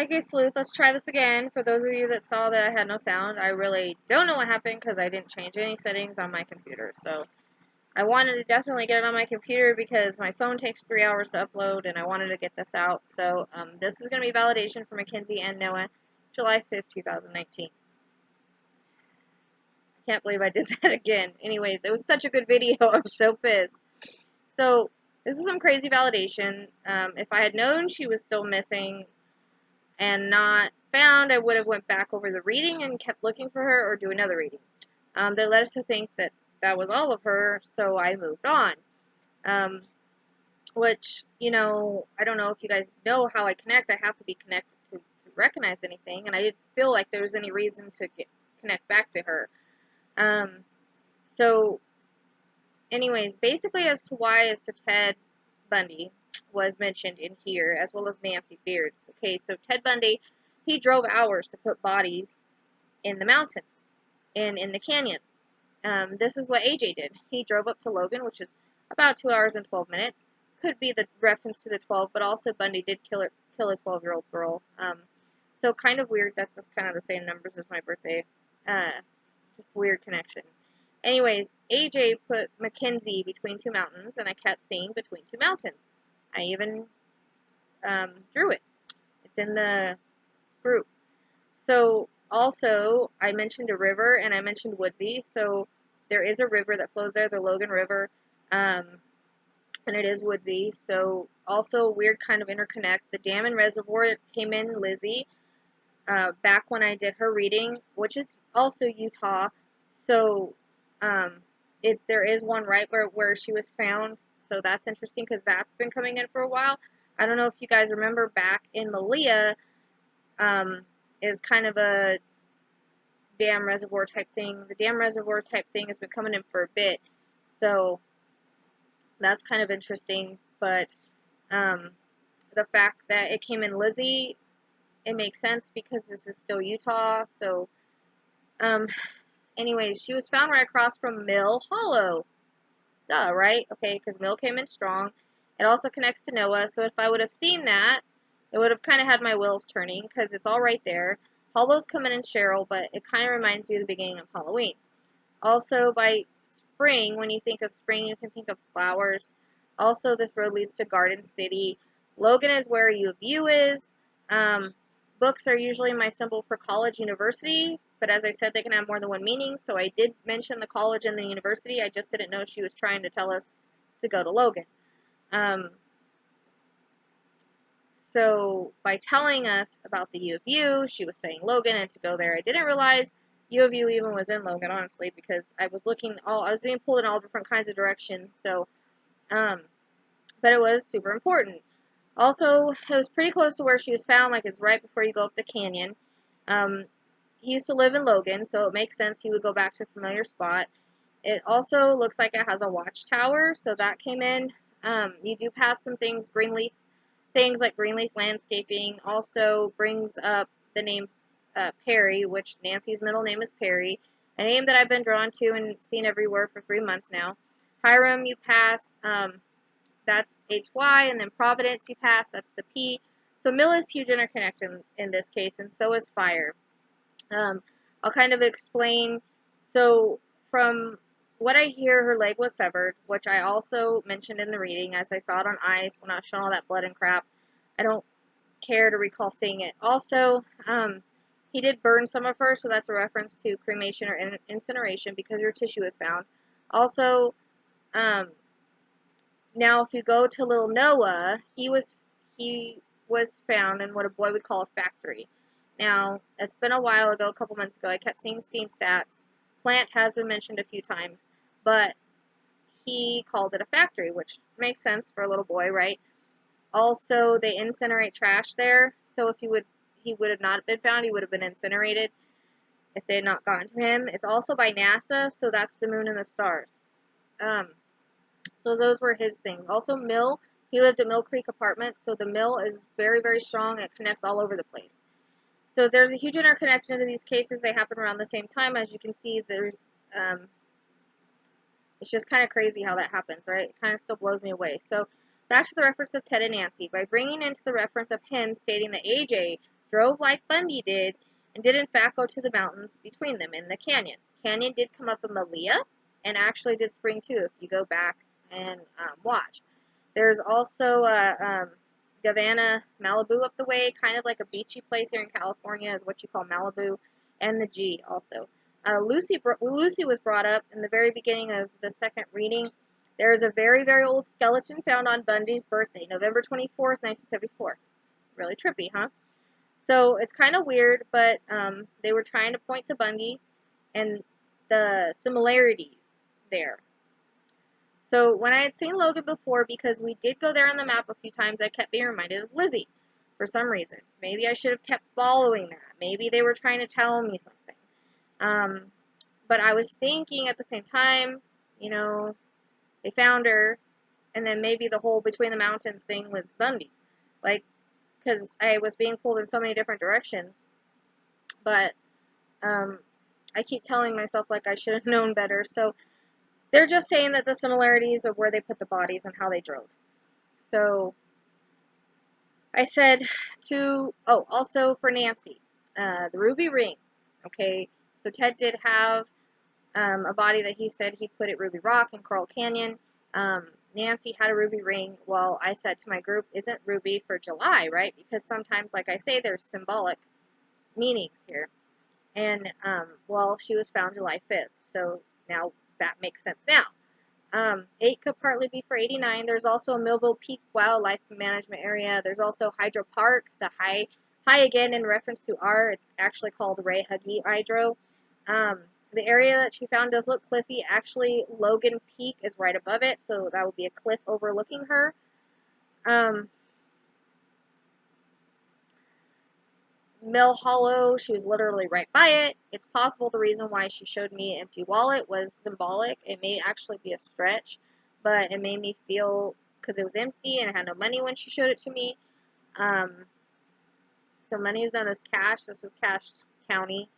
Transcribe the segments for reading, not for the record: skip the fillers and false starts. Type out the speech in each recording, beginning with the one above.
Psychic Sleuth, let's try this again. For those of you that saw that I had no sound, I really don't know what happened because I didn't change any settings on my computer. So I wanted to definitely get it on my computer because my phone takes 3 hours to upload and I wanted to get this out. So this is going to be validation for Mackenzie and Noah, July 5th, 2019. I can't believe I did that again. Anyways, it was such a good video. I'm so pissed. So this is some crazy validation. If I had known she was still missing and not found, I would have went back over the reading and kept looking for her or do another reading. They led us to think that that was all of her, so I moved on. Which, you know, I don't know if you guys know how I connect. I have to be connected to recognize anything, and I didn't feel like there was any reason to connect back to her. So, anyways, basically as to why as to Ted Bundy was mentioned in here, as well as Nancy Beards. Okay, so Ted Bundy, he drove hours to put bodies in the mountains and in the canyons. This is what AJ did. He drove up to Logan, which is about 2 hours and 12 minutes. Could be the reference to the 12, but also Bundy did kill a 12-year-old girl. So kind of weird. That's just kind of the same numbers as my birthday. Just weird connection. Anyways, AJ put Mackenzie between two mountains, and I kept seeing between two mountains. I even drew it. It's in the group. So also, I mentioned a river, and I mentioned Woodsy. So there is a river that flows there, the Logan River, and it is Woodsy. So also weird kind of interconnect. The dam and reservoir came in Lizzie back when I did her reading, which is also Utah. So there is one right where she was found. So that's interesting because that's been coming in for a while. I don't know if you guys remember back in Malia, is kind of a dam reservoir type thing. The dam reservoir type thing has been coming in for a bit. So that's kind of interesting. But the fact that it came in Lizzie, it makes sense because this is still Utah. So anyways, she was found right across from Mill Hollow. Duh, right? Okay, because Mill came in strong. It also connects to Noah, so if I would have seen that, it would have kind of had my wheels turning, because it's all right there. Hollow's coming in Cheryl, but it kind of reminds you of the beginning of Halloween. Also, by spring, when you think of spring, you can think of flowers. Also, this road leads to Garden City. Logan is where U of U is. Books are usually my symbol for college, university, but as I said, they can have more than one meaning, so I did mention the college and the university. I just didn't know she was trying to tell us to go to Logan. So by telling us about the U of U, she was saying Logan and to go there. I didn't realize U of U even was in Logan, honestly, because I was being pulled in all different kinds of directions. So, but it was super important. Also, it was pretty close to where she was found, like it's right before you go up the canyon. He used to live in Logan, so it makes sense he would go back to a familiar spot. It also looks like it has a watchtower, so that came in. You do pass some things, things like Greenleaf Landscaping. Also brings up the name Perry, which Nancy's middle name is Perry, a name that I've been drawn to and seen everywhere for 3 months now. Hiram, you pass. That's HY, and then Providence you pass, that's the P. So Mill is huge interconnection in this case, and so is fire. I'll kind of explain. So from what I hear, her leg was severed, which I also mentioned in the reading, as I saw it on ice when I was showing all that blood and crap. I don't care to recall seeing it. Also, he did burn some of her, so that's a reference to cremation or incineration because her tissue was found. Also, now, if you go to little Noah, he was found in what a boy would call a factory. Now, it's been a while ago, a couple months ago, I kept seeing Steam stats. Plant has been mentioned a few times, but he called it a factory, which makes sense for a little boy, right? Also, they incinerate trash there, so if he would have not been found, he would have been incinerated if they had not gotten to him. It's also by NASA, so that's the moon and the stars. So those were his things. Also, Mill, he lived at Mill Creek Apartments, so the Mill is very, very strong. It connects all over the place. So there's a huge interconnection to these cases. They happen around the same time. As you can see, there's, it's just kind of crazy how that happens, right? It kind of still blows me away. So back to the reference of Ted and Nancy. By bringing into the reference of him stating that AJ drove like Bundy did, and did in fact go to the mountains between them in the canyon. Canyon did come up in Malia, and actually did spring too if you go back and watch. There's also Gavanna, Malibu up the way, kind of like a beachy place here in California is what you call Malibu, and the G also. Lucy was brought up in the very beginning of the second reading. There is a very, very old skeleton found on Bundy's birthday, November 24th, 1974. Really trippy, huh? So it's kind of weird, but they were trying to point to Bundy and the similarities there. So when I had seen Logan before, because we did go there on the map a few times, I kept being reminded of Lizzie for some reason. Maybe I should have kept following that. Maybe they were trying to tell me something. But I was thinking at the same time, you know, they found her, and then maybe the whole Between the Mountains thing was Bundy. Like, because I was being pulled in so many different directions. But I keep telling myself, like, I should have known better. So they're just saying that the similarities of where they put the bodies and how they drove. So I said also for Nancy, the ruby ring. Okay, so Ted did have a body that he said he put at Ruby Rock in Coral Canyon. Nancy had a ruby ring. Well, I said to my group, isn't ruby for July, right? Because sometimes, like I say, there's symbolic meanings here. And, well, she was found July 5th. So now that makes sense now. 8 could partly be for 89. There's also a Millville Peak Wildlife Management Area. There's also Hydro Park, the high again in reference to R. It's actually called Ray Huggy Hydro. The area that she found does look cliffy. Actually, Logan Peak is right above it, so that would be a cliff overlooking her. Mill Hollow, she was literally right by it. It's possible the reason why she showed me an empty wallet was symbolic. It may actually be a stretch, but it made me feel, because it was empty and I had no money when she showed it to me. So money is known as cash. This was Cash County.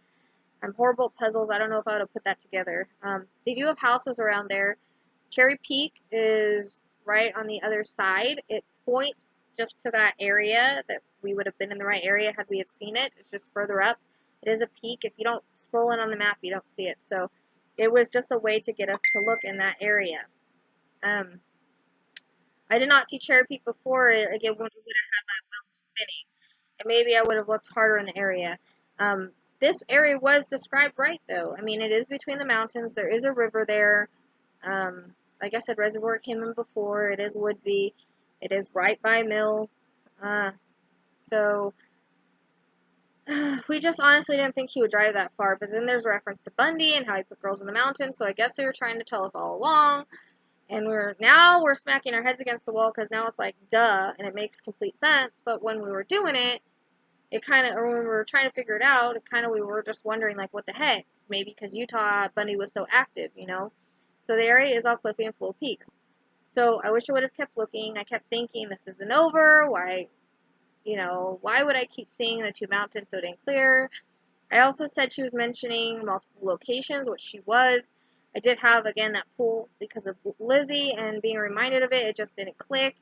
Horrible puzzles. I don't know if I would have put that together. They do have houses around there. Cherry Peak is right on the other side. It points just to that area that we would have been in the right area had we have seen it. It's just further up. It is a peak. If you don't scroll in on the map, you don't see it. So it was just a way to get us to look in that area. I did not see Cherry Peak before. Again, would have had my wheels spinning. And maybe I would have looked harder in the area. This area was described right, though. I mean, it is between the mountains. There is a river there. Like I said, Reservoir came in before. It is woodsy. It is right by Mill. So, we just honestly didn't think he would drive that far. But then there's reference to Bundy and how he put girls in the mountains. So I guess they were trying to tell us all along. And now we're smacking our heads against the wall because now it's like, duh, and it makes complete sense. But when we were doing it, when we were trying to figure it out, we were just wondering, like, what the heck? Maybe because Utah, Bundy was so active, you know? So the area is all cliffy and full of peaks. So I wish I would have kept looking. I kept thinking, this isn't over. Why would I keep seeing the two mountains so it didn't clear? I also said she was mentioning multiple locations, which she was. I did have, again, that pool because of Lizzie and being reminded of it. It just didn't click.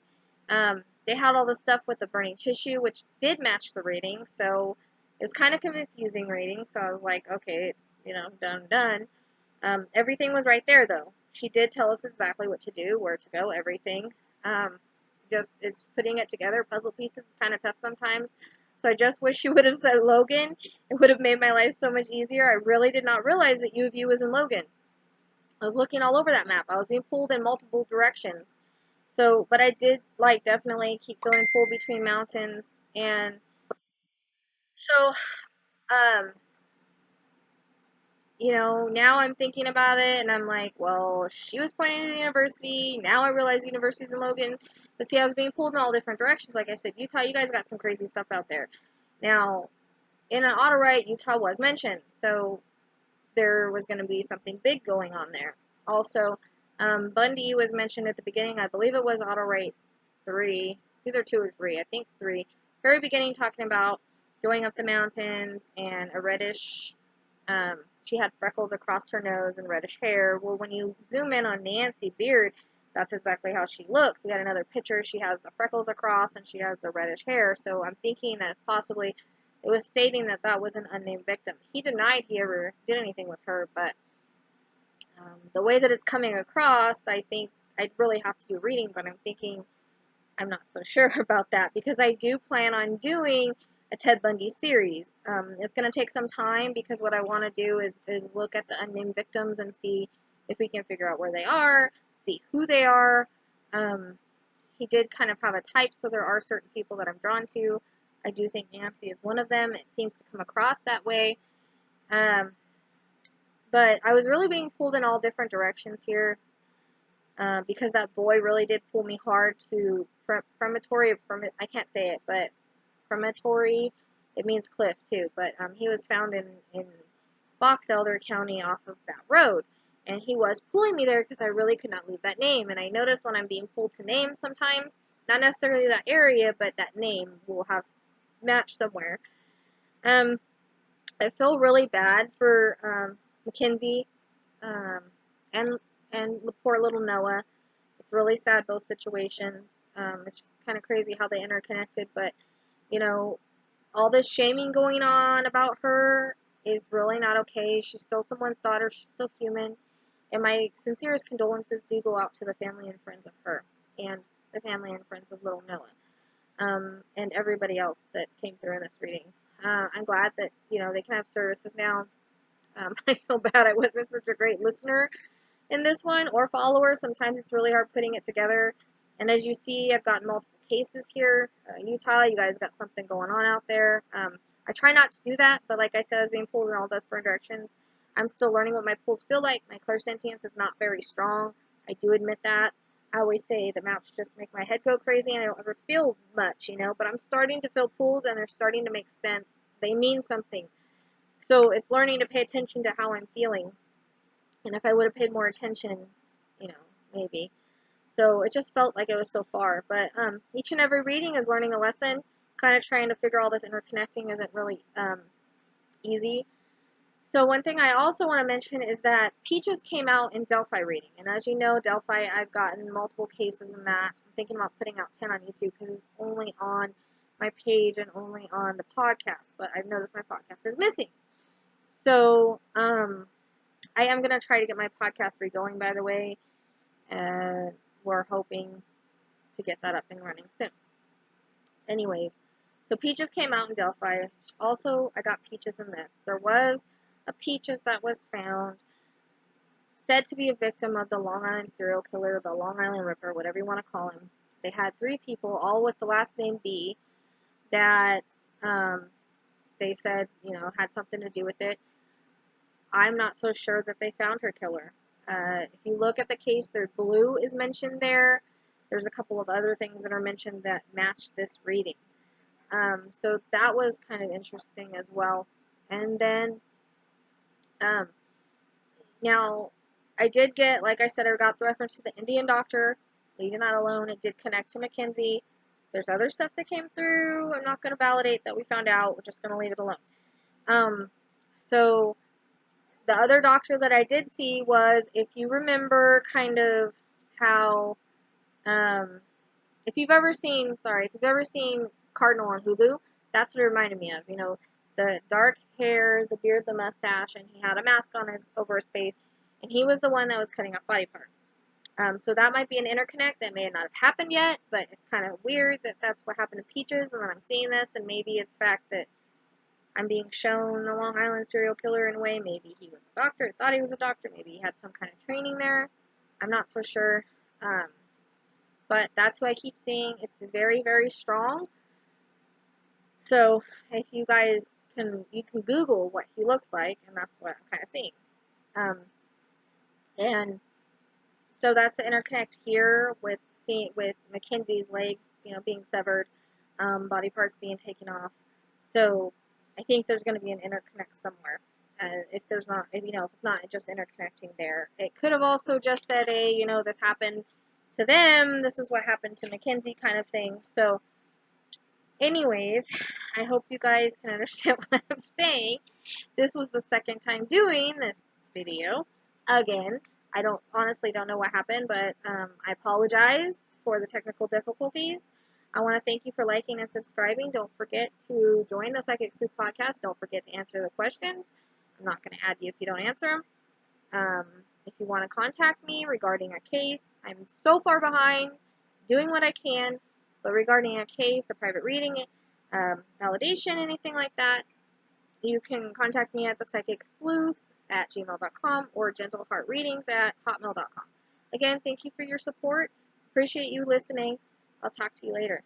They had all the stuff with the burning tissue, which did match the rating, so it was kind of confusing rating, so I was like, okay, it's, done. Everything was right there, though. She did tell us exactly what to do, where to go, everything. It's putting it together, puzzle pieces, is kind of tough sometimes, so I just wish she would have said Logan. It would have made my life so much easier. I really did not realize that U of U was in Logan. I was looking all over that map. I was being pulled in multiple directions. So, but I did, definitely keep feeling pulled between mountains, and so, now I'm thinking about it, and I'm like, well, she was pointing to the university, now I realize the university's in Logan, but see, I was being pulled in all different directions. Like I said, Utah, you guys got some crazy stuff out there. Now, in an auto write, Utah was mentioned, so there was going to be something big going on there. Also, Bundy was mentioned at the beginning. I believe it was auto rate 3, either 2 or 3. I think 3. Very beginning, talking about going up the mountains and a reddish. She had freckles across her nose and reddish hair. Well, when you zoom in on Nancy Beard, that's exactly how she looks. We got another picture. She has the freckles across and she has the reddish hair. So I'm thinking that it's possibly it was stating that that was an unnamed victim. He denied he ever did anything with her, but the way that it's coming across, I think I'd really have to do reading, but I'm thinking I'm not so sure about that because I do plan on doing a Ted Bundy series. It's going to take some time because what I want to do is look at the unnamed victims and see if we can figure out where they are, see who they are. He did kind of have a type, so there are certain people that I'm drawn to. I do think Nancy is one of them. It seems to come across that way. But I was really being pulled in all different directions here because that boy really did pull me hard to I can't say it, but Promontory, it means cliff too, but he was found in Box Elder County off of that road. And he was pulling me there because I really could not leave that name. And I noticed when I'm being pulled to names sometimes, not necessarily that area, but that name will have matched somewhere. I feel really bad for Mackenzie and the poor little Noah. It's really sad, both situations. It's just kind of crazy how they interconnected, but, you know, all this shaming going on about her is really not okay. She's still someone's daughter. She's still human. And my sincerest condolences do go out to the family and friends of her and the family and friends of little Noah and everybody else that came through in this reading. I'm glad that, you know, they can have services now. I feel bad I wasn't such a great listener in this one or follower. Sometimes it's really hard putting it together. And as you see, I've got multiple cases here. Utah, you guys got something going on out there. I try not to do that, but like I said, I was being pulled in all different directions. I'm still learning what my pulls feel like. My clairsentience is not very strong. I do admit that. I always say the maps just make my head go crazy and I don't ever feel much, you know, but I'm starting to feel pulls and they're starting to make sense. They mean something. So it's learning to pay attention to how I'm feeling. And if I would have paid more attention, you know, maybe. So it just felt like it was so far. But each and every reading is learning a lesson. Kind of trying to figure all this interconnecting isn't really easy. So one thing I also want to mention is that Peaches came out in Delphi reading. And as you know, Delphi, I've gotten multiple cases in that. I'm thinking about putting out 10 on YouTube because it's only on my page and only on the podcast. But I've noticed my podcast is missing. So I am going to try to get my podcast regoing, by the way. And we're hoping to get that up and running soon. Anyways, so Peaches came out in Delphi. Also, I got Peaches in this. There was a Peaches that was found, said to be a victim of the Long Island serial killer, the Long Island Ripper, whatever you want to call him. They had 3 people, all with the last name B, that they said, you know, had something to do with it. I'm not so sure that they found her killer. If you look at the case, their blue is mentioned there. There's a couple of other things that are mentioned that match this reading. So that was kind of interesting as well. And then, now, I did get, like I said, I got the reference to the Indian doctor. Leaving that alone, it did connect to Mackenzie. There's other stuff that came through. I'm not going to validate that we found out. We're just going to leave it alone. So the other doctor that I did see was, if you remember kind of how, if you've ever seen Cardinal on Hulu, that's what it reminded me of. You know, the dark hair, the beard, the mustache, and he had a mask on over his face, and he was the one that was cutting off body parts. So that might be an interconnect that may not have happened yet, but it's kind of weird that that's what happened to Peaches, and then I'm seeing this, and maybe it's the fact that I'm being shown a Long Island serial killer in a way. Maybe he was a doctor, thought he was a doctor, maybe he had some kind of training there. I'm not so sure. But that's what I keep seeing. It's very, very strong. So if you guys you can Google what he looks like, and that's what I'm kind of seeing. And so that's the interconnect here with Mackenzie's leg, you know, being severed, body parts being taken off. So I think there's going to be an interconnect somewhere. If there's not, you know, if it's not just interconnecting there, it could have also just said, hey, you know, this happened to them. This is what happened to Mackenzie, kind of thing. So, anyways, I hope you guys can understand what I'm saying. This was the second time doing this video. Again, I honestly don't know what happened, but I apologize for the technical difficulties. I want to thank you for liking and subscribing. Don't forget to join the Psychic Sleuth podcast. Don't forget to answer the questions. I'm not going to add you if you don't answer them. If you want to contact me regarding a case, I'm so far behind doing what I can, but regarding a case, a private reading, validation, anything like that, you can contact me at thepsychicsleuth@gmail.com or gentleheartreadings@hotmail.com. Again, thank you for your support. Appreciate you listening. I'll talk to you later.